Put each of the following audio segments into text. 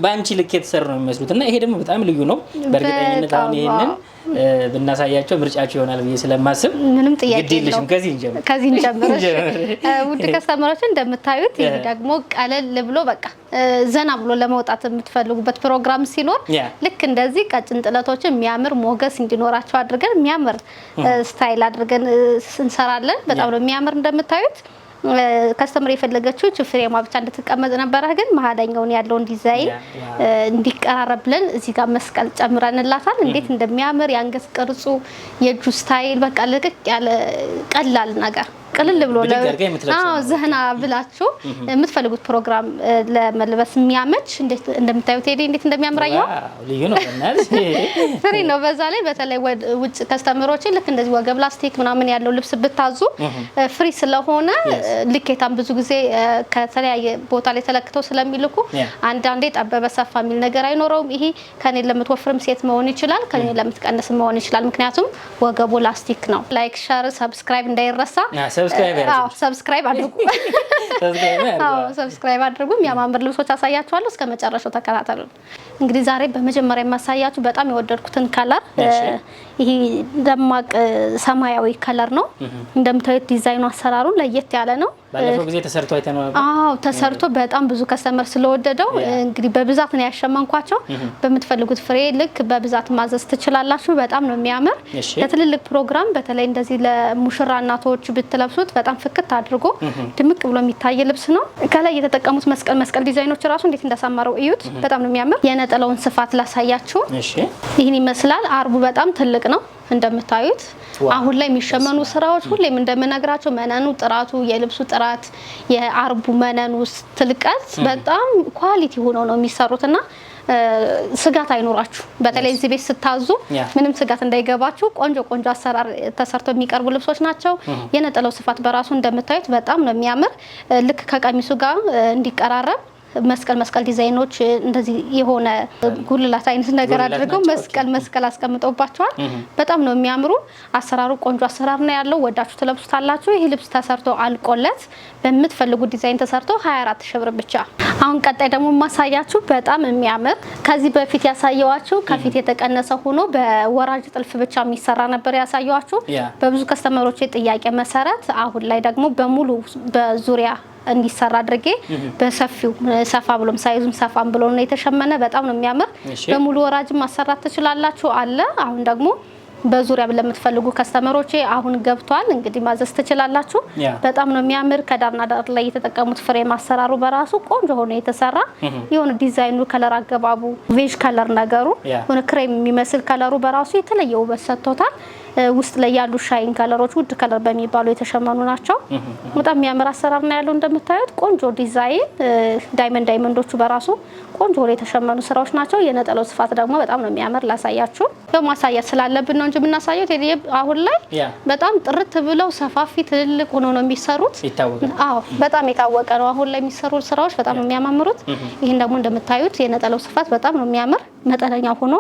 ባንቺ ልክ የተሰሩ ነው የሚመስሉትና ይሄ ደግሞ በጣም ልዩ ነው በእርግጠኝነት አሁን ይሄንን ብናሳያቸው ምርጫቸው ይሆናል ብዬ ስለማስብ ምንም ጥያቄ የለውም ከዚህ እንጀምር ውድ ከስተመሮች እንደምታዩት ይሄ ደግሞ ቀለል ብሎ በቃ ዘና ብሎ ለመውጣት የምትፈልጉበት ፕሮግራም ሲኖር ልክ እንደዚህ ቀጭን ጥለቶችን የሚያምር ሞገስ እንዲኖራቸው አድርገን የሚያምር ስታይል አድርገን እንሰራለን በጣም ነው የሚያምር እንደምታዩት ከስተመር የፈለገችው ፍሬማ ብቻ እንድትቀመጥ ነበር ግን መሃለኛውን ያለውን ዲዛይን እንዲቀራረብልን እዚህ ጋር መስቀል ጨምረንላታል እንዴት እንደሚያምር ያንገት ቅርጹ የጁ ስታይል በቃ ለቅቅ ያለ ቀላል ነገር ቀለል ብሎ ዘህና ብላችሁ የምትፈልጉት ፕሮግራም ለመልበስ የሚያመች እንደምታዩት እንዴት እንደሚያምራየው ልዩ ነው እናት ፍሪ ነው በዛ ላይ በተለይ ውጭ ከስተመሮች ልክ እንደዚህ ወገብ ላስቲክ ምናምን ያለው ልብስ ብታዙ ፍሪ ስለሆነ ልኬታም ብዙ ጊዜ ከተለያየ ቦታ ላይ ተለክተው ስለሚልኩ አንዳንዴ ጠበበ ሰፋ የሚል ነገር አይኖረውም ይሄ ከኔ ለምትወፍርም ሴት መሆን ይችላል ከኔ ለምትቀንስ መሆን ይችላል ምክንያቱም ወገቡ ላስቲክ ነው ላይክ ሼር ሰብስክራይብ እንዳይረሳ ሰብስክራይብ አድርጉ ሰብስክራይብ አድርጉ የሚያማምር ልብሶች አሳያችኋለሁ እስከ መጨረሻው ተከታተሉ እንግዲህ ዛሬ በመጀመሪያ የማሳያችሁ በጣም የወደድኩትን ከለር ይሄ ደማቅ ሰማያዊ ከለር ነው እንደምታዩት ዲዛይኑ አሰራሩ ለየት ያለ ነው ባለፈው ጊዜ ተሰርቶ አይተናል ተሰርቶ በጣም ብዙ ከስተመር ስለወደደው እንግዲህ በብዛት ነው ያሸመንኳቸው በመትፈልጉት ፍሬ ልክ በብዛት ማዘዝ ትችላላችሁ በጣም ነው የሚያምር ለትልልቅ ፕሮግራም በተለይ እንደዚህ ለሙሽራ እናቶች ብትለብሱት በጣም ፍክት አድርጎ ድምቅ ብሎ የሚታይ ልብስ ነው ከላይ የተጠቀሙት መስቀል ዲዛይኖች ራሱ እንዴት እንደሰማረው እዩት በጣም ነው የሚያምር የነጠላውን ስፋት ላሳያችሁ ይሄን ይመስላል አርቡ በጣም ትልቅ ነው እንደምታዩት አሁን ላይ የሚሸመኑ ስራዎች ሁሌም እንደምነግራቸው መነኑ ጥራቱ የልብሱ ጥራት የአርቡ መነኑ ትልቀት በጣም ኳሊቲ ሆኖ ነው የሚሰሩትና ስጋት አይኖራችሁ በተለይ እዚህ ቤት ስታዙ ምንም ስጋት እንዳይገባችሁ ቆንጆ አሰራር ተሰርቶ የሚቀርቡ ልብሶች ናቸው የነጠላው ስፋት በራሱ እንደምታዩት በጣም ነው የሚያምር ልክ ከቀሚሱ ጋር እንዲቀራረብ መስቀል ዲዛይኖች እንደዚህ የሆነ ጉልላት አይነት ነገር አድርገው መስቀል አስቀምጠውባቸዋል በጣም ነው የሚያምሩ አሰራሩ ቆንጆ አሰራር ነው ያለው ወዳችሁ ተለብሱታላችሁ ይሄ ልብስ ተሰርቶ አልቆለት በመትፈልጉ ዲዛይን ተሰርቶ 24 ሺህ ብር ብቻ አሁን ቀጣይ ደግሞ ማሳያችሁ በጣም የሚያምር ከዚህ በፊት ያሳየዋችሁ ከፊት የተቀነሰ ሆኖ በወራጅ ጥልፍ ብቻ የሚሰራ ነበር ያሳየዋችሁ በብዙ ከስተመሮች ጥያቄ መሰረት አሁን ላይ ደግሞ በሙሉ በዙሪያ እንዲሰራ አድርጌ በሰፊው ሰፋ ብሎም ሳይዙም ሰፋም ብሎ ነው የተሸመነ በጣም ነው የሚያምር በሙሉ ወራጅ ማሰራት ትችላላችሁ አለ አሁን ደግሞ በዙሪያ ለምትፈልጉ ከስተመሮቼ አሁን ገብቷል እንግዲህ ማዘዝ ትችላላችሁ በጣም ነው የሚያምር ከዳርና ዳር ላይ የተጠቀሙት ፍሬም አሰራሩ በራሱ ቆንጆ ሆኖ የተሰራ የሆነ ዲዛይኑ ከለር አገባቡ ቬጅ ከለር ነገሩ ሆነ ክሬም የሚመስል ከለሩ በራሱ የተለየ ውበት ሰጥቶታል ውስጥ ላይ ያሉ ሻይን ከለሮች ውድ ከለር በሚባሉ የተሸመኑ ናቸው በጣም የሚያምር አሰራር ነው ያለው እንደምታዩት ቆንጆ ዲዛይን ዳይመንዶቹ በራሱ ቆንጆ ሆኖ የተሸመኑ ስራዎች ናቸው የነጠላው ስፋት ደግሞ በጣም ነው የሚያምር ላሳያችሁ ማሳያት ስላለብን ነው እንጂ የምናሳየው አሁን ላይ በጣም ጥርት ብለው ሰፋፊ ትልልቅ ሆኖ ነው የሚሰሩት በጣም የታወቀ ነው አሁን ላይ የሚሰሩ ስራዎች በጣም ነው የሚያማምሩት ይሄን ደግሞ እንደምታዩት የነጠላው ስፋት በጣም ነው የሚያምር መጠነኛ ሆኖ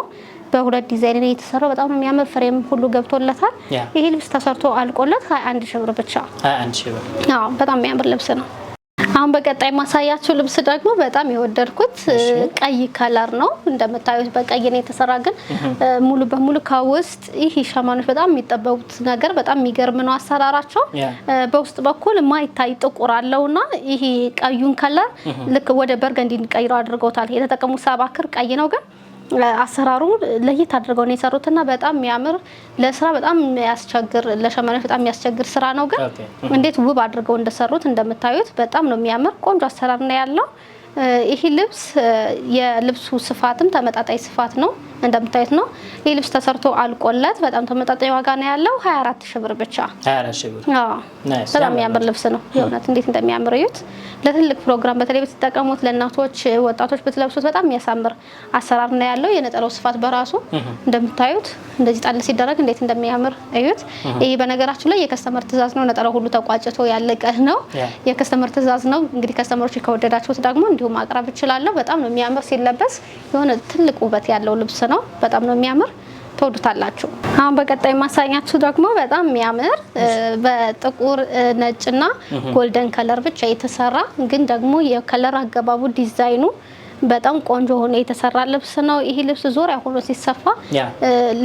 በሁለት ዲዛይን ላይ የተሰራው በጣም ነው የሚያምር ፍሬም ሁሉ ገብቶለታል ይሄ ልብስ ተሰርቶ አልቆለት 21 ሺህ ብር ብቻ 21 ሺህ ብር በጣም የሚያምር ልብስ ነው አሁን በቀጣይ ማሳያችሁ ልብስ ደግሞ በጣም የወደድኩት ቀይ ከለር ነው እንደምታዩት በቀይ ነው የተሰራ ግን ሙሉ በሙሉ ከውስጥ ይሄ ሸማኖች በጣም የሚጠበቡት ነገር በጣም የሚገርም ነው አሰራራቸው በውስጥ በኩል ማይታይ ጥቁር አለውና ይሄ ቀዩን ከለር ልክ ወደ በርገንዲ እንዲቀይረው አድርገውታል የተጠቀሙት ሰባክር ቀይ ነው ግን አሰራሩ ለየት አድርገው ነው የሰሩትና በጣም የሚያምር ለስራ በጣም የሚያስቸግር ለሸማኔ በጣም የሚያስቸግር ስራ ነው ግን እንዴት ውብ አድርገው እንደሰሩት እንደምታዩት በጣም ነው የሚያምር ቆንጆ አሰራር ነው ያለው ይሄ ልብስ የልብሱ ስፋትም ተመጣጣኝ ስፋት ነው እንደምታዩት ነው ይሄ ልብስ ተሰርቶ አልቆለት በጣም ተመጣጣኝ ዋጋ ነው ያለው 24 ሺህ ብር ብቻ 24 ሺህ ብር በጣም የሚያምር ልብስ ነው የእውነት እንዴት እንደሚያምር እዩት ለትልቅ ፕሮግራም በተለይ በተጠቀሙት ለእናቶች ወጣቶች በተለብሱት በጣም የሚያሳምር አሰራር ነው ያለው የነጠላው ስፋት በራሱ እንደምታዩት እንደዚህ ጣል ሲደረግ እንዴት እንደሚያምር እዩት ይሄ በነገራችን ላይ የከስተመር ትእዛዝ ነው ነጠላው ሁሉ ተቋጭቶ ያለቀ ነው የከስተመር ትእዛዝ ነው እንግዲህ ከስተመሮች ከወደዳችሁት ደግሞ እንዲሁ ማቅረብ ይችላል በጣም ነው የሚያምር ሲለበስ የሆነ ትልቅ ውበት ያለው ልብስ ነው በጣም ነው የሚያምር ተወዱታላችሁ አሁን በቀጣይ ማሳያችሁ ደግሞ በጣም የሚያምር በጥቁር ነጭና ጎልደን ከለር ብቻ የተሰራ ግን ደግሞ የከለር አገባቡ ዲዛይኑ በጣም ቆንጆ ሆኖ የተሰራ ልብስ ነው። ይሄ ልብስ ዙሪያ ሆኖ ሲሰፋ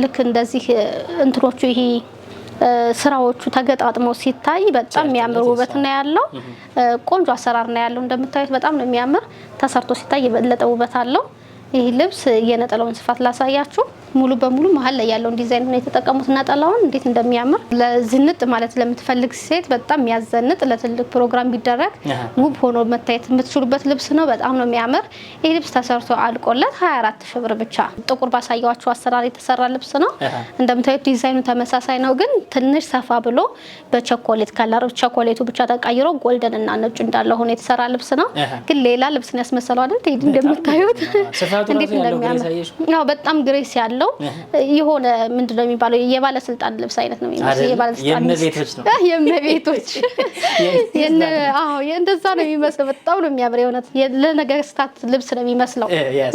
ልክ እንደዚህ እንትሮቹ ይሄ ስራዎቹ ተገጣጥመው ሲታይ በጣም የሚያምር ውበት ነው ያለው። ቆንጆ አሰራር ነው ያለው። እንደምታዩት በጣም ነው የሚያምር። ተሰርቶ ሲታይ የበለጠ ውበት አለው። ይሄ ልብስ የነጠላውን ስፋት ላሳያችሁ። ሙሉ በሙሉ መሀል ላይ ያለውን ዲዛይን ነው የተጠቀሙት። ነጠላውን እንዴት እንደሚያምር ለዝንጥ ማለት ለምትፈልግ ሴት በጣም የሚያዘንጥ ለትልቅ ፕሮግራም ቢደረግ ውብ ሆኖ መታየት የምትችሉበት ልብስ ነው። በጣም ነው የሚያምር። ይሄ ልብስ ተሰርቶ አልቆለት 24 ሺህ ብር ብቻ። ጥቁር ባሳያችሁ አሰራር የተሰራ ልብስ ነው። እንደምታዩት ዲዛይኑ ተመሳሳይ ነው፣ ግን ትንሽ ሰፋ ብሎ በቸኮሌት ከለር ቸኮሌቱ ብቻ ተቀይሮ ጎልደን እና ነጭ እንዳለ ሆኖ የተሰራ ልብስ ነው። ግን ሌላ ልብስ ነው ያስመሰለው አይደል? ቴዲ እንደምታዩት እንዴት እንደሚያምር ያው በጣም ግሬስ ያለው የሆነ ምንድነው የሚባለው የባለስልጣን ልብስ አይነት ነው የሚመስለው። የባለስልጣን የመቤቶች እንደዛ ነው የሚመስለው። በጣም ነው የሚያምር። የእውነት ለነገስታት ልብስ ነው የሚመስለው።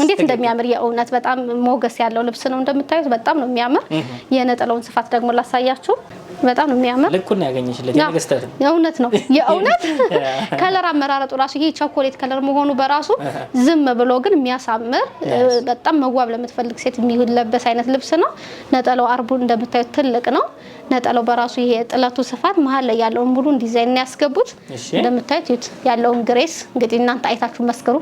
እንዴት እንደሚያምር የእውነት በጣም ሞገስ ያለው ልብስ ነው። እንደምታዩት በጣም ነው የሚያምር። የነጠላውን ስፋት ደግሞ ላሳያችሁ። በጣም ነው የሚያምር። ልኩን ያገኘሽለት የነገስታት የእውነት ነው። የእውነት ከለር አመራረጡ ራሱ ይሄ ቸኮሌት ከለር መሆኑ በራሱ ዝም ብሎ ግን የሚያሳምር በጣም መዋብ ለምትፈልግ ሴት የሚለበስ አይነት ልብስ ነው። ነጠላው አርቡ እንደምታዩት ትልቅ ነው። ነጠላው በራሱ ይሄ ጥለቱ ስፋት መሀል ላይ ያለውን ሙሉ ዲዛይን ያስገቡት። እንደምታዩት ያለውን ግሬስ እንግዲህ እናንተ አይታችሁ መስክሩ።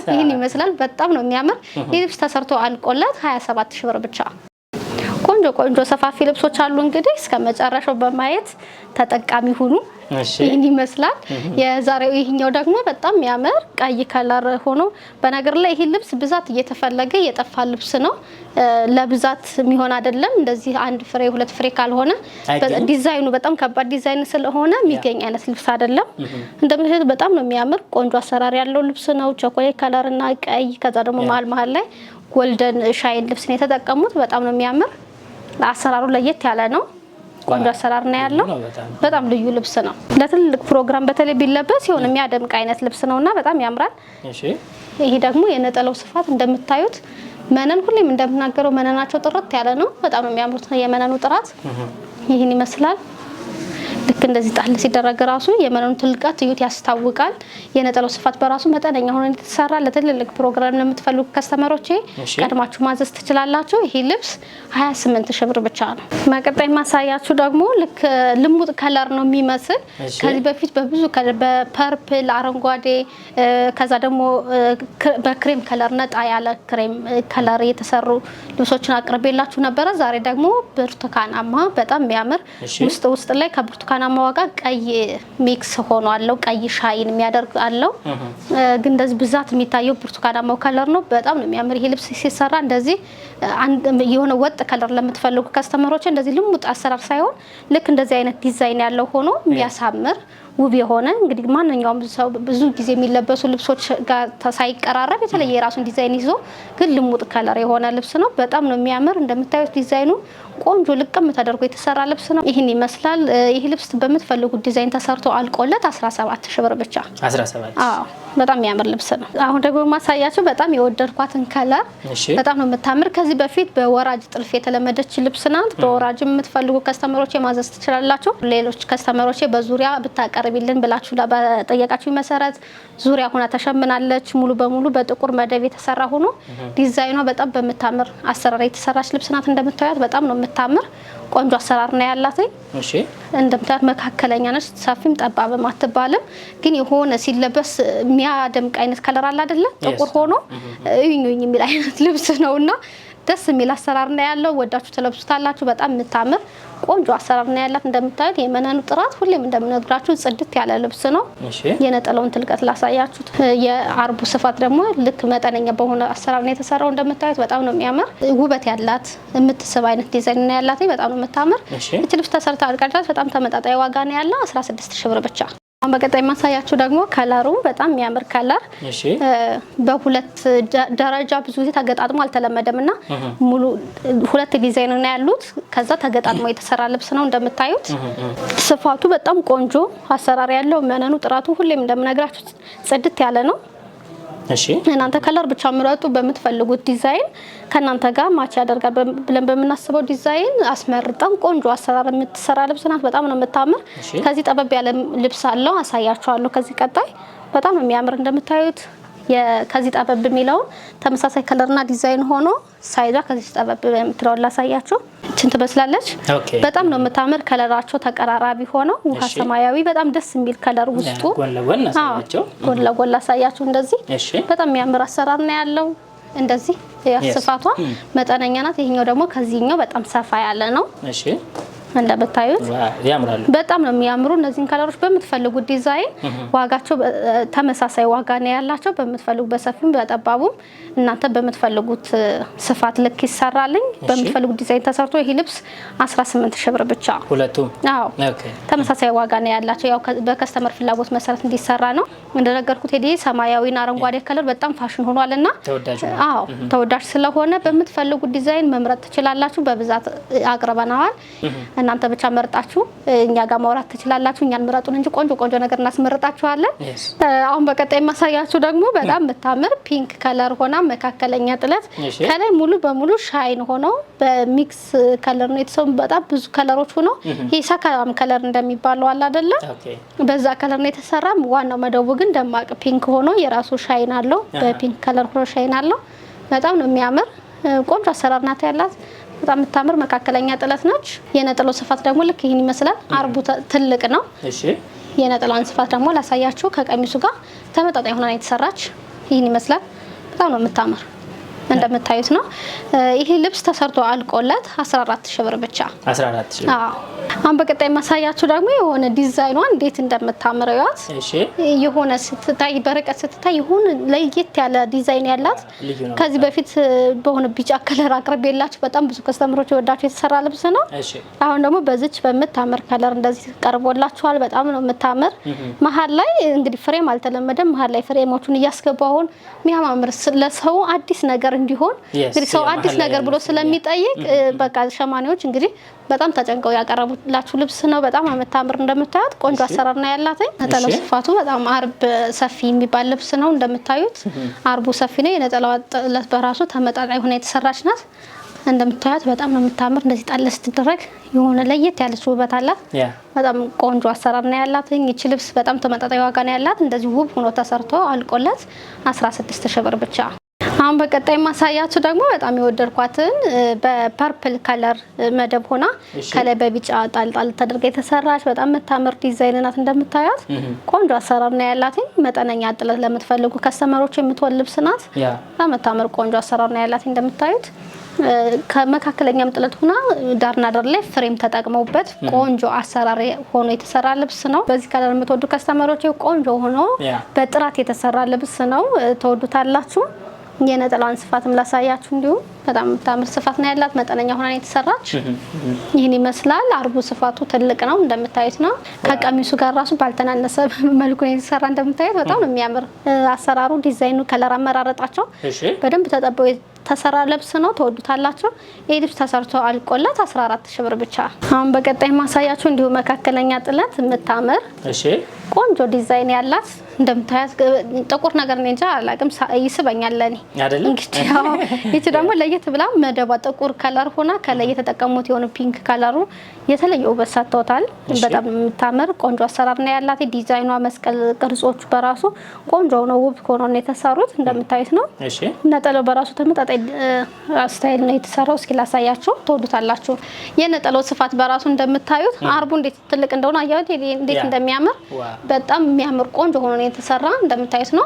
ይሄን ይመስላል። በጣም ነው የሚያምር። ይሄ ልብስ ተሰርቶ አልቆለት 27 ሺህ ብር ብቻ። ቆንጆ ሰፋፊ ልብሶች አሉ። እንግዲህ እስከ መጨረሻው በማየት ተጠቃሚ ሁኑ። ይሄን ይመስላል። የዛሬው ይሄኛው ደግሞ በጣም የሚያምር ቀይ ከለር ሆኖ በነገር ላይ ይሄ ልብስ ብዛት እየተፈለገ የጠፋ ልብስ ነው። ለብዛት የሚሆን አይደለም። እንደዚህ አንድ ፍሬ ሁለት ፍሬ ካልሆነ ዲዛይኑ በጣም ከባድ ዲዛይን ስለሆነ የሚገኝ አይነት ልብስ አይደለም። እንደምታዩት በጣም ነው የሚያምር። ቆንጆ አሰራር ያለው ልብስ ነው። ቾኮሌት ከለር እና ቀይ ከዛ ደግሞ መሀል ላይ ጎልደን ሻይን ልብስ ነው የተጠቀሙት። በጣም ነው የሚያምር። አሰራሩ ለየት ያለ ነው። ቆንጆ አሰራር ነው ያለው። በጣም ልዩ ልብስ ነው። ለትልቅ ፕሮግራም በተለይ ቢለበስ ይሁን የሚያደምቅ አይነት ልብስ ነውና በጣም ያምራል። ይሄ ደግሞ የነጠላው ስፋት እንደምታዩት መነን ሁሌም እንደምናገረው መነናቸው ጥርት ያለ ነው። በጣም ነው የሚያምሩት። የመነኑ ጥራት ይሄን ይመስላል። ልክ እንደዚህ ጣል ሲደረግ ራሱ የመነኑ ትልቀት እዩት ያስታውቃል። የነጠላው ስፋት በራሱ መጠነኛ ሆኖ የተሰራ ለትልልቅ ፕሮግራም ለምትፈልጉ ከስተመሮቼ ቀድማችሁ ማዘዝ ትችላላችሁ። ይሄ ልብስ 28 ሺህ ብር ብቻ ነው። መቀጣይ ማሳያችሁ ደግሞ ልክ ልሙጥ ከለር ነው የሚመስል ከዚህ በፊት በብዙ ከለር በፐርፕል አረንጓዴ ከዛ ደግሞ በክሬም ከለር ነጣ ያለ ክሬም ከለር የተሰሩ ልብሶችን አቅርቤላችሁ ነበረ። ዛሬ ደግሞ ብርቱካናማ በጣም የሚያምር ውስጥ ላይ ከብርቱካናማ ዋጋ ቀይ ሚክስ ሆኖ አለው። ቀይ ሻይን የሚያደርግ አለው። ግን እንደዚህ ብዛት የሚታየው ብርቱካናማው ከለር ነው። በጣም ነው የሚያምር። ይሄ ልብስ ሲሰራ እንደዚህ የሆነ ወጥ ከለር ለምትፈልጉ ከስተመሮች እንደዚህ ልሙጥ አሰራር ሳይሆን ልክ እንደዚህ አይነት ዲዛይን ያለው ሆኖ የሚያሳምር ውብ የሆነ እንግዲህ ማንኛውም ሰው ብዙ ጊዜ የሚለበሱ ልብሶች ጋር ሳይቀራረብ የተለየ የራሱን ዲዛይን ይዞ ግን ልሙጥ ከለር የሆነ ልብስ ነው። በጣም ነው የሚያምር። እንደምታዩት ዲዛይኑ ቆንጆ ልቅም ተደርጎ የተሰራ ልብስ ነው። ይሄን ይመስላል። ይሄ ልብስ በምትፈልጉት ዲዛይን ተሰርቶ አልቆለት 17 ሺህ ብር ብቻ። 17 አዎ በጣም የሚያምር ልብስ ነው። አሁን ደግሞ ማሳያችሁ በጣም የወደድኳትን ከለር በጣም ነው የምታምር። ከዚህ በፊት በወራጅ ጥልፍ የተለመደች ልብስ ናት። በወራጅ የምትፈልጉ ከስተመሮች ማዘዝ ትችላላችሁ። ሌሎች ከስተመሮች በዙሪያ ብታቀርቢልን ብላችሁ በጠየቃችሁ መሰረት ዙሪያ ሆና ተሸምናለች። ሙሉ በሙሉ በጥቁር መደብ የተሰራ ሆኖ ዲዛይኗ በጣም በምታምር አሰራር የተሰራች ልብስ ናት። እንደምታዩት በጣም ነው የምታምር። ቆንጆ አሰራር ነው ያላት። እሺ እንደምታዩት መካከለኛ ነች። ሰፊም ጠባብም አትባልም። ግን የሆነ ሲለበስ የሚያደምቅ አይነት ከለር አለ አይደለ? ጥቁር ሆኖ እዩኝ የሚል አይነት ልብስ ነውና ደስ የሚል አሰራር ነው ያለው። ወዳችሁ ተለብሱታላችሁ። በጣም የምታምር ቆንጆ አሰራር ነው ያላት። እንደምታዩት የመነኑ ጥራት ሁሌም እንደምነግራችሁ ጽድት ያለ ልብስ ነው። የነጠላውን ትልቀት ላሳያችሁት። የአርቡ ስፋት ደግሞ ልክ መጠነኛ በሆነ አሰራር ነው የተሰራው። እንደምታዩት በጣም ነው የሚያምር። ውበት ያላት የምትስብ አይነት ዲዛይን ነው ያላት። በጣም ነው የምታምር። እቺ ልብስ ተሰርታ አልቃላት በጣም ተመጣጣኝ ዋጋ ነው ያለው 16 ሺህ ብር ብቻ። አሁን በቀጣይ ማሳያችሁ ደግሞ ከለሩ በጣም የሚያምር ከለር በሁለት ደረጃ ብዙ ጊዜ ተገጣጥሞ አልተለመደምና ሙሉ ሁለት ዲዛይን ነው ያሉት። ከዛ ተገጣጥሞ የተሰራ ልብስ ነው። እንደምታዩት ስፋቱ በጣም ቆንጆ አሰራር ያለው መነኑ ጥራቱ ሁሌም እንደምነግራችሁ ጽድት ያለ ነው። እሺ እናንተ ከለር ብቻ ምረጡ። በምትፈልጉት ዲዛይን ከናንተ ጋር ማች ያደርጋል ብለን በመናስበው ዲዛይን አስመርጠን ቆንጆ አሰራር የምትሰራ ልብስ ናት። በጣም ነው የምታምር። ከዚህ ጠበብ ያለ ልብስ አለው አሳያችኋለሁ። ከዚህ ቀጣይ በጣም ነው የሚያምር። እንደምታዩት ከዚህ ጠበብ የሚለው ተመሳሳይ ከለርና ዲዛይን ሆኖ ሳይዟ ከዚህ ጠበብ የምትለው ላሳያችሁ። እቺን ትመስላለች። በጣም ነው የምታምር። ከለራቸው ተቀራራቢ ሆነው ውሃ ሰማያዊ በጣም ደስ የሚል ከለር ውስጡ ጎን ለጎን አሳያቸው። ጎን ለጎን ላሳያችሁ። እንደዚህ በጣም የሚያምር አሰራር ነው ያለው። እንደዚህ ስፋቷ መጠነኛ ናት። ይሄኛው ደግሞ ከዚህኛው በጣም ሰፋ ያለ ነው። እሺ እንደምታዩት ያምራሉ። በጣም ነው የሚያምሩ። እነዚህን ከለሮች በምትፈልጉት ዲዛይን ዋጋቸው ተመሳሳይ ዋጋ ነው ያላቸው። በምትፈልጉ በሰፊም በጠባቡም እናንተ በምትፈልጉት ስፋት ልክ ይሰራልኝ። በምትፈልጉት ዲዛይን ተሰርቶ ይሄ ልብስ 18 ሺህ ብር ብቻ ሁለቱም። አዎ ተመሳሳይ ዋጋ ነው ያላቸው። ያው በከስተመር ፍላጎት መሰረት እንዲሰራ ነው። እንደነገርኩት ሄዲ ሰማያዊና አረንጓዴ ከለር በጣም ፋሽን ሆኗልና ተወዳጅ ስለሆነ በምትፈልጉት ዲዛይን መምረጥ ትችላላችሁ። በብዛት አቅርበናል። እናንተ ብቻ መርጣችሁ እኛ ጋር ማውራት ትችላላችሁ። እኛን ምረጡን እንጂ ቆንጆ ቆንጆ ነገር እናስመርጣችኋለን። አሁን በቀጣይ ማሳያችሁ ደግሞ በጣም የምታምር ፒንክ ከለር ሆና መካከለኛ ጥለት ከላይ ሙሉ በሙሉ ሻይን ሆኖ በሚክስ ከለር ነው የተሰሩ። በጣም ብዙ ከለሮች ሆኖ ይሄ ሰካራም ከለር እንደሚባለው አለ አይደለ? በዛ ከለር ነው የተሰራ። ዋናው መደቡ ግን ደማቅ ፒንክ ሆኖ የራሱ ሻይን አለው። በፒንክ ከለር ሆኖ ሻይን አለው። በጣም ነው የሚያምር ቆንጆ አሰራር ናት ያላት። በጣም የምታምር መካከለኛ ጥለት ነች። የነጠላው ስፋት ደግሞ ልክ ይሄን ይመስላል። አርቡ ትልቅ ነው። እሺ የነጠላውን ስፋት ደግሞ ላሳያችሁ። ከቀሚሱ ጋር ተመጣጣኝ ሆና የተሰራች ይሄን ይመስላል። በጣም ነው የምታምር እንደምታዩት ነው። ይሄ ልብስ ተሰርቶ አልቆለት 14 ሺህ ብር ብቻ 14 ሺህ። አዎ አሁን በቀጣይ ማሳያችሁ ደግሞ የሆነ ዲዛይኗ እንዴት እንደምታምር ያት። እሺ የሆነ ስትታይ በርቀት ስትታይ የሆነ ለየት ያለ ዲዛይን ያላት ከዚህ በፊት በሆነ ቢጫ ከለር አቅርቤላችሁ በጣም ብዙ ከስተመሮች ወዳችሁ የተሰራ ልብስ ነው። እሺ አሁን ደግሞ በዚች በምታምር ከለር እንደዚህ ቀርቦላችኋል። በጣም ነው የምታምር። መሀል ላይ እንግዲህ ፍሬም አልተለመደም። መሀል ላይ ፍሬሞቹን እያስገባውን የሚያማምር ለሰው አዲስ ነገር እንዲሆን እንግዲህ ሰው አዲስ ነገር ብሎ ስለሚጠይቅ በቃ ሸማኔዎች እንግዲህ በጣም ተጨንቀው ያቀረቡላችሁ ልብስ ነው። በጣም የምታምር እንደምታዩት ቆንጆ አሰራር ነው ያላት። ነጠላው ስፋቱ በጣም አርብ ሰፊ የሚባል ልብስ ነው። እንደምታዩት አርቡ ሰፊ ነው። የነጠላው ጥለት በራሱ ተመጣጣኝ ሆነ የተሰራች ናት። እንደምታዩት በጣም ነው የምታምር። እንደዚህ ጣል ስትደረግ የሆነ ለየት ያለች ውበት አላት። በጣም ቆንጆ አሰራር ነው ያላት። ይህች ልብስ በጣም ተመጣጣኝ ዋጋ ነው ያላት። እንደዚህ ውብ ሆኖ ተሰርቶ አልቆለት 16 ሺህ ብር ብቻ። አሁን በቀጣይ ማሳያችሁ ደግሞ በጣም የወደድኳትን በፐርፕል ከለር መደብ ሆና ከላይ በቢጫ ጣልጣል ተደርጋ የተሰራች በጣም የምታምር ዲዛይን ናት። እንደምታዩት ቆንጆ አሰራር ነው ያላት። መጠነኛ ጥለት ለምትፈልጉ ከስተመሮች የምትወል ልብስ ናት። በጣም የምታምር ቆንጆ አሰራር ነው ያላት። እንደምታዩት ከመካከለኛም ጥለት ሆና ዳርና ዳር ላይ ፍሬም ተጠቅመውበት ቆንጆ አሰራር ሆኖ የተሰራ ልብስ ነው። በዚህ ከለር የምትወዱ ከስተመሮች ቆንጆ ሆኖ በጥራት የተሰራ ልብስ ነው። ተወዱታላችሁ። የነጠላዋን ስፋትም ላሳያችሁ። እንዲሁ በጣም የምታምር ስፋት ነው ያላት። መጠነኛ ሆና የተሰራች ይህን ይመስላል። አርቡ ስፋቱ ትልቅ ነው እንደምታዩት ነው። ከቀሚሱ ጋር ራሱ ባልተናነሰ መልኩ ነው የተሰራ። እንደምታዩት በጣም ነው የሚያምር አሰራሩ፣ ዲዛይኑ፣ ከለር አመራረጣቸው በደንብ ተጠበው የተሰራ ልብስ ነው። ተወዱታላችሁ። ይሄ ልብስ ተሰርቶ አልቆለት 14 ሺህ ብር ብቻ። አሁን በቀጣይ ማሳያችሁ እንዲሁ መካከለኛ ጥለት የምታምር ቆንጆ ዲዛይን ያላት እንደምታያት ጥቁር ነገር ነው እንጂ አላቅም ይስበኛል ለኔ አይደል? እንግዲህ ይቺ ደግሞ ለየት ብላ መደባ ጥቁር ከለር ሆና ከላይ የተጠቀሙት የሆነ ፒንክ ከለሩ የተለየ ውበት ሰጥቶታል። በጣም የምታምር ቆንጆ አሰራር ነው ያላት። ዲዛይኗ መስቀል ቅርጾቹ በራሱ ቆንጆ ነው፣ ውብ ሆኖ ነው የተሰሩት። እንደምታዩት ነው። እሺ ነጠላው በራሱ ተመጣጣኝ ስታይል ነው የተሰራው። እስኪ ላሳያችሁ፣ ተወዱታላችሁ። የነጠላው ስፋት በራሱ እንደምታዩት አርቡ እንዴት ትልቅ እንደሆነ አያዩት እንዴት እንደሚያምር። በጣም የሚያምር ቆንጆ ሆኖ ነው የተሰራ። እንደምታዩት ነው።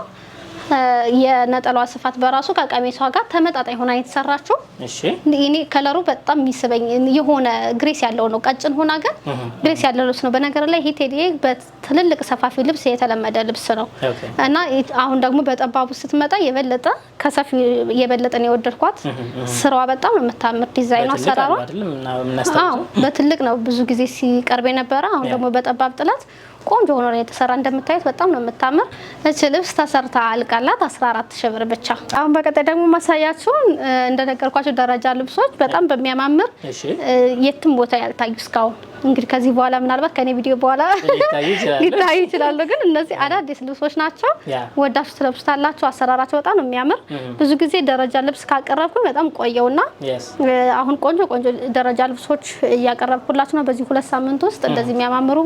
የነጠላዋ ስፋት በራሱ ከቀሚሷ ጋር ተመጣጣኝ ሆና የተሰራችው። እሺ እኔ ከለሩ በጣም የሚስበኝ የሆነ ግሬስ ያለው ነው። ቀጭን ሆና ግን ግሬስ ያለው ልብስ ነው። በነገር ላይ ይሄ ቴዲ በትልልቅ ሰፋፊ ልብስ የተለመደ ልብስ ነው እና አሁን ደግሞ በጠባቡ ስትመጣ የበለጠ ከሰፊ የበለጠ ነው የወደድኳት። ስራዋ በጣም ነው የምታምር። ዲዛይኑ፣ አሰራሯ በትልቅ ነው ብዙ ጊዜ ሲቀርብ የነበረ። አሁን ደግሞ በጠባብ ጥለት ቆንጆ ሆኖ ነው የተሰራ። እንደምታዩት በጣም ነው የምታምር። እቺ ልብስ ተሰርታ አልቃላት 14 ሺህ ብር ብቻ። አሁን በቀጣይ ደግሞ ማሳያችሁ እንደነገርኳችሁ ደረጃ ልብሶች በጣም በሚያማምር የትም ቦታ ያልታዩ እስካሁን እንግዲህ ከዚህ በኋላ ምናልባት ከኔ ቪዲዮ በኋላ ሊታዩ ይችላሉ። ግን እነዚህ አዳዲስ ልብሶች ናቸው። ወዳችሁ ትለብሱታላችሁ። አሰራራቸው በጣም ነው የሚያምር። ብዙ ጊዜ ደረጃ ልብስ ካቀረብኩ በጣም ቆየውና አሁን ቆንጆ ቆንጆ ደረጃ ልብሶች እያቀረብኩላችሁ ነው። በዚህ 2 ሳምንት ውስጥ እንደዚህ የሚያማምሩ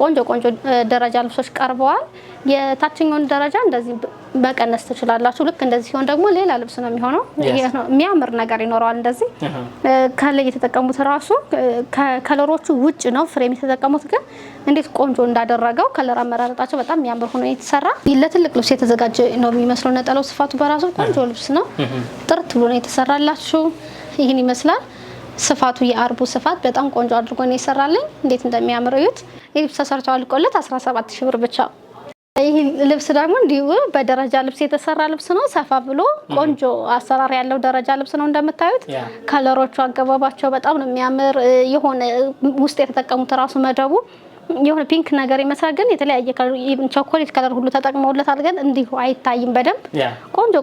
ቆንጆ ቆንጆ ደረጃ ልብሶች ቀርበዋል። የታችኛውን ደረጃ እንደዚህ መቀነስ ትችላላችሁ። ልክ እንደዚህ ሲሆን ደግሞ ሌላ ልብስ ነው የሚሆነው። የሚያምር ነገር ይኖረዋል። እንደዚህ ከላይ የተጠቀሙት ራሱ ከከለሮቹ ውጭ ነው ፍሬም የተጠቀሙት፣ ግን እንዴት ቆንጆ እንዳደረገው ከለር አመራረጣቸው በጣም የሚያምር ሆኖ የተሰራ ለትልቅ ልብስ የተዘጋጀ ነው የሚመስለው። ነጠላው ስፋቱ በራሱ ቆንጆ ልብስ ነው። ጥርት ብሎ ነው የተሰራላችሁ። ይህን ይመስላል ስፋቱ። የአርቡ ስፋት በጣም ቆንጆ አድርጎ ነው የሰራልኝ። እንዴት እንደሚያምር እዩት። ይህ ልብስ ተሰርቶ አልቆለት 17000 ብር ብቻ። ይህ ልብስ ደግሞ እንዲሁ በደረጃ ልብስ የተሰራ ልብስ ነው። ሰፋ ብሎ ቆንጆ አሰራር ያለው ደረጃ ልብስ ነው። እንደምታዩት ከለሮቹ አገባባቸው በጣም ነው የሚያምር። የሆነ ውስጥ የተጠቀሙት ራሱ መደቡ የሆነ ፒንክ ነገር ይመስላል፣ ግን የተለያየ ቾኮሌት ከለር ሁሉ ተጠቅመውለታል። ግን እንዲሁ አይታይም በደንብ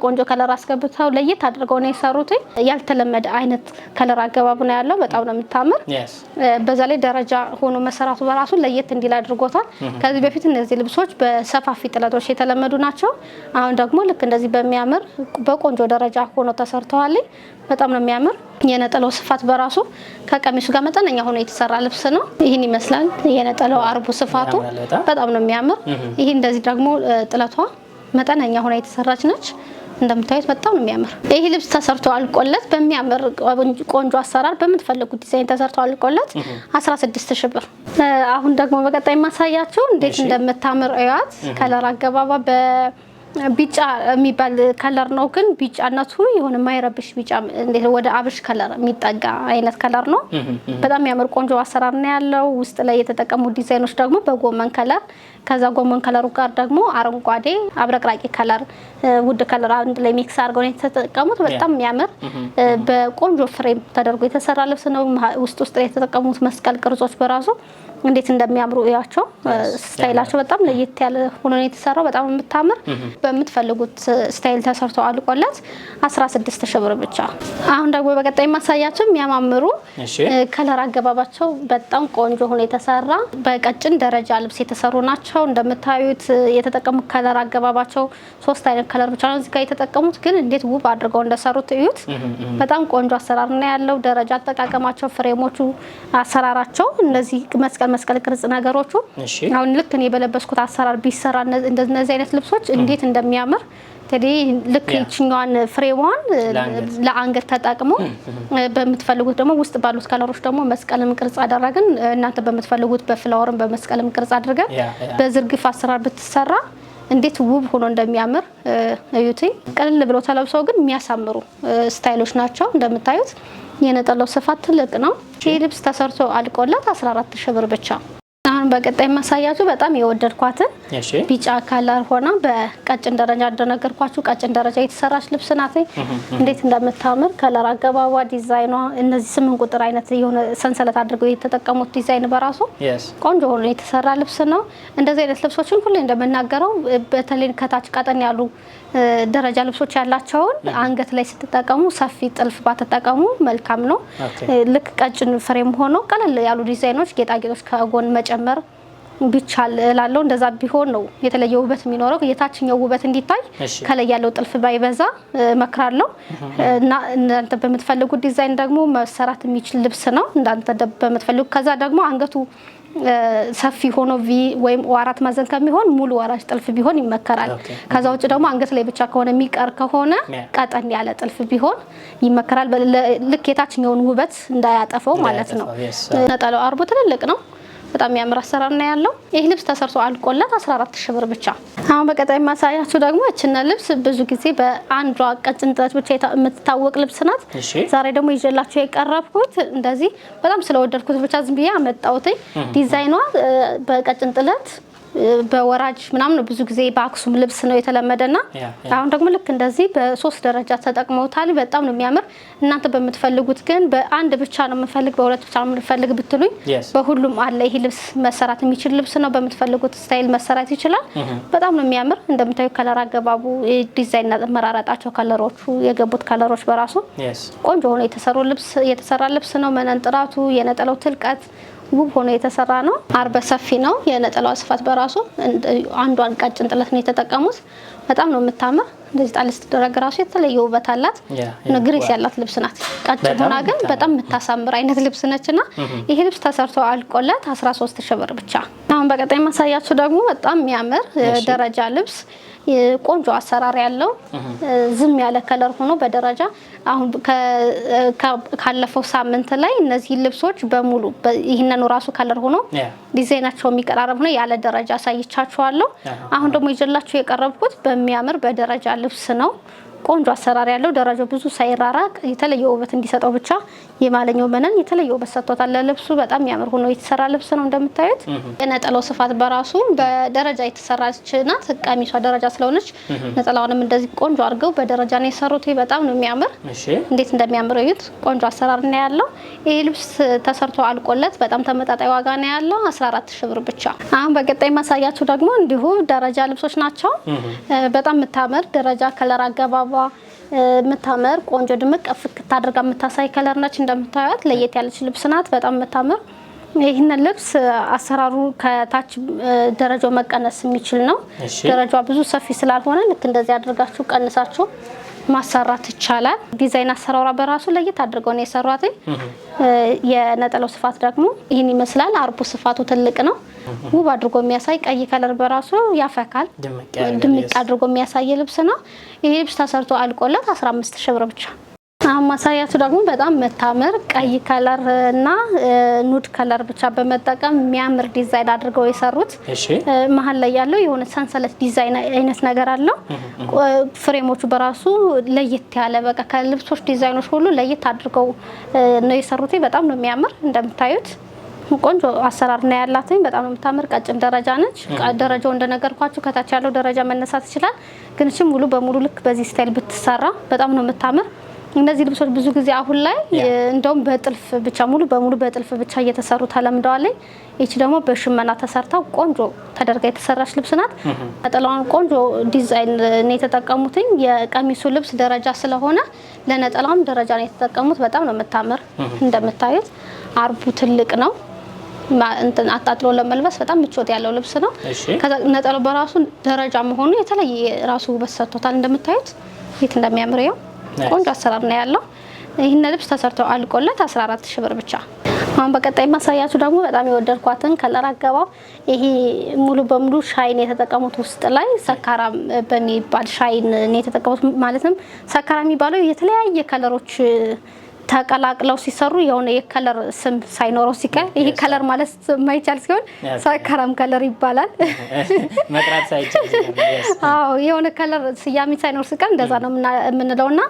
ቆንጆ ከለር አስገብተው ለየት አድርገው ነው የሰሩት። ያልተለመደ አይነት ከለር አገባብ ነው ያለው። በጣም ነው የምታምር። በዛ ላይ ደረጃ ሆኖ መሰራቱ በራሱ ለየት እንዲል አድርጎታል። ከዚህ በፊት እነዚህ ልብሶች በሰፋፊ ጥለቶች የተለመዱ ናቸው። አሁን ደግሞ ልክ እንደዚህ በሚያምር በቆንጆ ደረጃ ሆኖ ተሰርተዋል። በጣም ነው የሚያምር። የነጠላው ስፋት በራሱ ከቀሚሱ ጋር መጠነኛ ሆኖ የተሰራ ልብስ ነው። ይህን ይመስላል የነጠላው አርቡ ስፋቱ በጣም ነው የሚያምር። ይህ እንደዚህ ደግሞ ጥለቷ መጠነኛ ሆና የተሰራች ነች። እንደምታዩት በጣም ነው የሚያምር። ይህ ልብስ ተሰርቶ አልቆለት በሚያምር ቆንጆ አሰራር በምትፈልጉት ዲዛይን ተሰርቶ አልቆለት 16000 ብር። አሁን ደግሞ በቀጣይ ማሳያችሁ እንዴት እንደምታምር እያት። ከለር አገባባ ቢጫ የሚባል ከለር ነው፣ ግን ቢጫነቱ የሆነ ማይረብሽ ቢጫ እንዴት ወደ አብሽ ከለር የሚጠጋ አይነት ከለር ነው። በጣም የሚያምር ቆንጆ አሰራር ነው ያለው። ውስጥ ላይ የተጠቀሙ ዲዛይኖች ደግሞ በጎመን ከለር፣ ከዛ ጎመን ከለሩ ጋር ደግሞ አረንጓዴ አብረቅራቂ ከለር፣ ውድ ከለር አንድ ላይ ሚክስ አድርገው ነው የተጠቀሙት። በጣም የሚያምር በቆንጆ ፍሬም ተደርጎ የተሰራ ልብስ ነው። ውስጥ ላይ የተጠቀሙት መስቀል ቅርጾች በራሱ እንዴት እንደሚያምሩ እያቸው። ስታይላቸው በጣም ለየት ያለ ሆኖ ነው የተሰራው። በጣም የምታምር በምትፈልጉት ስታይል ተሰርቶ አልቆለት 16000 ብር ብቻ። አሁን ደግሞ በቀጣይ ማሳያችሁ የሚያማምሩ ከለር አገባባቸው በጣም ቆንጆ ሆኖ የተሰራ በቀጭን ደረጃ ልብስ የተሰሩ ናቸው። እንደምታዩት የተጠቀሙት ከለር አገባባቸው 3 አይነት ከለር ብቻ ነው እዚህ ጋር የተጠቀሙት፣ ግን እንዴት ውብ አድርገው እንደሰሩት እዩት። በጣም ቆንጆ አሰራር ነው ያለው። ደረጃ አጠቃቀማቸው፣ ፍሬሞቹ አሰራራቸው እነዚህ መስቀል ቅርጽ ነገሮቹ አሁን ልክ እኔ በለበስኩት አሰራር ቢሰራ እንደነዚህ አይነት ልብሶች እንዴት እንደሚያምር እንግዲህ ልክ ይችኛዋን ፍሬሟን ለአንገት ተጠቅሞ በምትፈልጉት ደግሞ ውስጥ ባሉት ከለሮች ደግሞ መስቀልም ቅርጽ አደረግን። እናንተ በምትፈልጉት በፍላወርም በመስቀልም ቅርጽ አድርገን በዝርግፍ አሰራር ብትሰራ እንዴት ውብ ሆኖ እንደሚያምር እዩት። ቀለል ብለው ተለብሰው ግን የሚያሳምሩ ስታይሎች ናቸው። እንደምታዩት የነጠላው ስፋት ትልቅ ነው። ይህ ልብስ ተሰርቶ አልቆለት 14000 ብር ብቻ። አሁን በቀጣይ ማሳያችሁ በጣም የወደድኳትን ቢጫ ከለር ሆና በቀጭን ደረጃ እንደነገርኳችሁ ቀጭን ደረጃ የተሰራች ልብስ ናት። እንዴት እንደምታምር ከለር አገባቧ፣ ዲዛይኗ እነዚህ 8 ቁጥር አይነት የሆነ ሰንሰለት አድርገው የተጠቀሙት ዲዛይን በራሱ ቆንጆ ሆኖ የተሰራ ልብስ ነው። እንደዚህ አይነት ልብሶችን ሁሌ እንደምናገረው በተለይ ከታች ቀጠን ያሉ ደረጃ ልብሶች ያላቸውን አንገት ላይ ስትጠቀሙ ሰፊ ጥልፍ ባትጠቀሙ መልካም ነው። ልክ ቀጭን ፍሬም ሆኖ ቀለል ያሉ ዲዛይኖች፣ ጌጣጌጦች ከጎን መጨመር ቢቻል እላለሁ። እንደዛ ቢሆን ነው የተለየ ውበት የሚኖረው። የታችኛው ውበት እንዲታይ ከላይ ያለው ጥልፍ ባይበዛ እመክራለሁ። እና እናንተ በምትፈልጉት ዲዛይን ደግሞ መሰራት የሚችል ልብስ ነው እንዳንተ በምትፈልጉ። ከዛ ደግሞ አንገቱ ሰፊ ሆኖ ቪ ወይም አራት ማዕዘን ከሚሆን ሙሉ ወራጅ ጥልፍ ቢሆን ይመከራል። ከዛ ውጭ ደግሞ አንገት ላይ ብቻ ከሆነ የሚቀር ከሆነ ቀጠን ያለ ጥልፍ ቢሆን ይመከራል። ልክ የታችኛውን ውበት እንዳያጠፈው ማለት ነው። ነጠላው አርቡ ትልልቅ ነው። በጣም የሚያምር አሰራር ነው ያለው። ይህ ልብስ ተሰርቶ አልቆለት 14000 ብር ብቻ። አሁን በቀጣይ ማሳያችሁ ደግሞ እቺን ልብስ ብዙ ጊዜ በአንዷ ቀጭን ጥለት ብቻ የምትታወቅ ልብስ ናት። ዛሬ ደግሞ ይዤላችሁ የቀረብኩት እንደዚህ በጣም ስለወደድኩት ብቻ ዝም ብዬ አመጣሁት። ዲዛይኗ በቀጭን ጥለት በወራጅ ምናምን ብዙ ጊዜ በአክሱም ልብስ ነው የተለመደና አሁን ደግሞ ልክ እንደዚህ በ3 ደረጃ ተጠቅመውታል። በጣም ነው የሚያምር። እናንተ በምትፈልጉት ግን በአንድ ብቻ ነው የምፈልግ በሁለት ብቻ ነው የምፈልግ ብትሉኝ በሁሉም አለ። ይሄ ልብስ መሰራት የሚችል ልብስ ነው። በምትፈልጉት ስታይል መሰራት ይችላል። በጣም ነው የሚያምር። እንደምታዩ ከለር አገባቡ፣ ዲዛይን መራረጣቸው፣ ከለሮቹ የገቡት ከለሮች በራሱ ቆንጆ ሆኖ የተሰራ ልብስ ነው። መነንጥራቱ፣ የነጠላው ትልቀት ውብ ሆኖ የተሰራ ነው። አርበ ሰፊ ነው። የነጠላው ስፋት በራሱ አንዷን ቀጭን ጥለት ነው የተጠቀሙት። በጣም ነው የምታምር። እንደዚህ ጣል ስትደረግ ራሱ የተለየ ውበት አላት። ግሬስ ያላት ልብስ ናት። ቀጭን ሆና ግን በጣም የምታሳምር አይነት ልብስ ነችና ይሄ ልብስ ተሰርቶ አልቆለት 13000 ብር ብቻ። አሁን በቀጣይ ማሳያችሁ ደግሞ በጣም የሚያምር ደረጃ ልብስ ቆንጆ አሰራር ያለው ዝም ያለ ከለር ሆኖ በደረጃ አሁን ካለፈው ሳምንት ላይ እነዚህ ልብሶች በሙሉ ይሄንን ራሱ ከለር ሆኖ ዲዛይናቸው የሚቀራረብ ነው ያለ ደረጃ አሳይቻችኋለሁ። አሁን ደግሞ ይዤላችሁ የቀረብኩት በሚያምር በደረጃ ልብስ ነው። ቆንጆ አሰራር ያለው ደረጃው ብዙ ሳይራራቅ የተለየ ውበት እንዲሰጠው ብቻ የማለኛው መነን የተለየ ውበት ሰጥቶታል። ለልብሱ በጣም የሚያምር ሆኖ የተሰራ ልብስ ነው። እንደምታዩት የነጠላው ስፋት በራሱ በደረጃ የተሰራች ናት። ቀሚሷ ደረጃ ስለሆነች ነጠላውንም እንደዚህ ቆንጆ አድርገው በደረጃ ነው የሰሩት። በጣም ነው የሚያምር። እንዴት እንደሚያምር እዩት። ቆንጆ አሰራር ነው ያለው። ይሄ ልብስ ተሰርቶ አልቆለት በጣም ተመጣጣኝ ዋጋ ነው ያለው 14000 ብር ብቻ። አሁን በቀጣይ ማሳያችሁ ደግሞ እንዲሁ ደረጃ ልብሶች ናቸው። በጣም የምታምር ደረጃ ከለር አገባባ የምታምር ቆንጆ ድምቅ ፍክት አድርጋ የምታሳይ ከለር ነች። እንደምታዩት ለየት ያለች ልብስ ናት። በጣም የምታምር ይህንን ልብስ አሰራሩ ከታች ደረጃው መቀነስ የሚችል ነው። ደረጃው ብዙ ሰፊ ስላልሆነ ልክ እንደዚህ አድርጋችሁ ቀንሳችሁ ማሰራት ይቻላል። ዲዛይን አሰራሯ በራሱ ለየት አድርገው ነው የሰሯት። የነጠላው ስፋት ደግሞ ይህን ይመስላል። አርቡ ስፋቱ ትልቅ ነው። ውብ አድርጎ የሚያሳይ ቀይ ከለር በራሱ ያፈካል። ድምቅ አድርጎ የሚያሳይ ልብስ ነው። ይሄ ልብስ ተሰርቶ አልቆለት 15000 ብር ብቻ። አሁን ማሳያችሁ ደግሞ በጣም መታመር ቀይ ከለር እና ኑድ ከለር ብቻ በመጠቀም የሚያምር ዲዛይን አድርገው የሰሩት። መሀል ላይ ያለው የሆነ ሰንሰለት ዲዛይን አይነት ነገር አለው። ፍሬሞቹ በራሱ ለየት ያለ በቃ ከልብሶች ዲዛይኖች ሁሉ ለየት አድርገው ነው የሰሩት። በጣም ነው የሚያምር። እንደምታዩት ቆንጆ አሰራር ነው ያላት። በጣም ነው የምታምር። ቀጭን ደረጃ ነች። ደረጃው እንደነገርኳችሁ ከታች ያለው ደረጃ መነሳት ይችላል፣ ግን እቺ ሙሉ በሙሉ ልክ በዚህ ስታይል ብትሰራ በጣም ነው የምታምር። እነዚህ ልብሶች ብዙ ጊዜ አሁን ላይ እንደውም በጥልፍ ብቻ ሙሉ በሙሉ በጥልፍ ብቻ እየተሰሩ ተለምደዋል። እቺ ደግሞ በሽመና ተሰርታ ቆንጆ ተደርጋ የተሰራች ልብስ ናት። ነጠላውን ቆንጆ ዲዛይን ነው የተጠቀሙት። የቀሚሱ ልብስ ደረጃ ስለሆነ ለነጠላውም ደረጃ ነው የተጠቀሙት። በጣም ነው የምታምር። እንደምታዩት አርቡ ትልቅ ነው። አጣጥሎ ለመልበስ በጣም ምቾት ያለው ልብስ ነው። ከዛ ነጠላው በራሱ ደረጃ መሆኑ የተለየ ራሱ ውበት ሰጥቶታል። እንደምታዩት የት እንደሚያምር ያው ቆንጆ አሰራር ነው ያለው። ይሄን ልብስ ተሰርቶ አልቆለት 14000 ብር ብቻ። አሁን በቀጣይ ማሳያችሁ ደግሞ በጣም የወደድኳትን ከለር አገባብ ይሄ ሙሉ በሙሉ ሻይን የተጠቀሙት ውስጥ ላይ ሰካራም በሚባል ሻይን ነው የተጠቀሙት። ማለትም ሰካራም የሚባለው የተለያየ ከለሮች ተቀላቅለው ሲሰሩ የሆነ የከለር ስም ሳይኖረው ሲቀር ይሄ ከለር ማለት ማይቻል ሲሆን ሰካራም ከለር ይባላል። መጥራት ሳይቻል አዎ የሆነ ከለር ስያሜ ሳይኖር ሲቀር እንደዛ ነው የምንለውና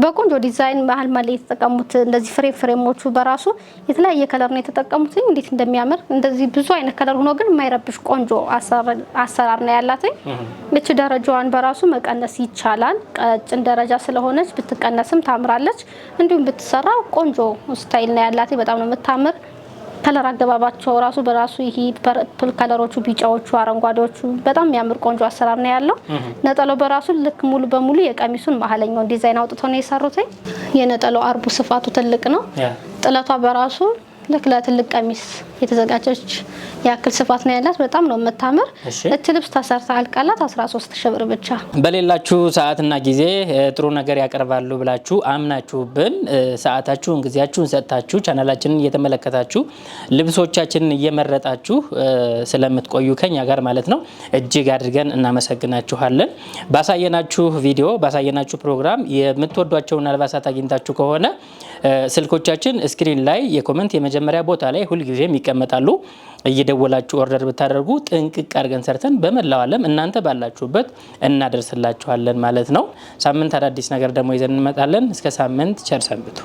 በቆንጆ ዲዛይን መሀል ማለት የተጠቀሙት እንደዚህ ፍሬሞቹ በራሱ የተለያየ ከለር ነው የተጠቀሙት። እንዴት እንደሚያምር እንደዚህ ብዙ አይነት ከለር ሆኖ ግን የማይረብሽ ቆንጆ አሰራር ነው ያላት። እቺ ደረጃዋን በራሱ መቀነስ ይቻላል። ቀጭን ደረጃ ስለሆነች ብትቀነስም ታምራለች። እንዲሁም ብትሰራ ቆንጆ ስታይል ነው ያላት። በጣም ነው የምታምር። ከለር አገባባቸው ራሱ በራሱ ይሄ ፐርፕል ከለሮቹ፣ ቢጫዎቹ፣ አረንጓዴዎቹ በጣም የሚያምር ቆንጆ አሰራር ነው ያለው። ነጠላው በራሱ ልክ ሙሉ በሙሉ የቀሚሱን መሀለኛውን ዲዛይን አውጥቶ ነው የሰሩት። የነጠላው አርቡ ስፋቱ ትልቅ ነው። ጥለቷ በራሱ ልክ ለትልቅ ቀሚስ የተዘጋጀች ያክል ስፋት ነው ያላት። በጣም ነው የምታምር። እቺ ልብስ ተሰርታ አልቃላት 13000 ብር ብቻ። በሌላችሁ ሰዓትና ጊዜ ጥሩ ነገር ያቀርባሉ ብላችሁ አምናችሁብን ሰዓታችሁን ጊዜያችሁን ሰጥታችሁ ቻናላችንን እየተመለከታችሁ ልብሶቻችንን እየመረጣችሁ ስለምትቆዩ ከኛ ጋር ማለት ነው እጅግ አድርገን እናመሰግናችኋለን። ባሳየናችሁ ቪዲዮ ባሳየናችሁ ፕሮግራም የምትወዷቸውን አልባሳት አግኝታችሁ ከሆነ ስልኮቻችን ስክሪን ላይ የኮሜንት የመጀመሪያ ቦታ ላይ ሁሉ ጊዜም ይቀመጣሉ። እየደወላችሁ ኦርደር ብታደርጉ ጥንቅቅ አድርገን ሰርተን በመላው ዓለም እናንተ ባላችሁበት እናደርስላችኋለን ማለት ነው። ሳምንት አዳዲስ ነገር ደግሞ ይዘን እንመጣለን። እስከ ሳምንት ቸር ሰንብቱ።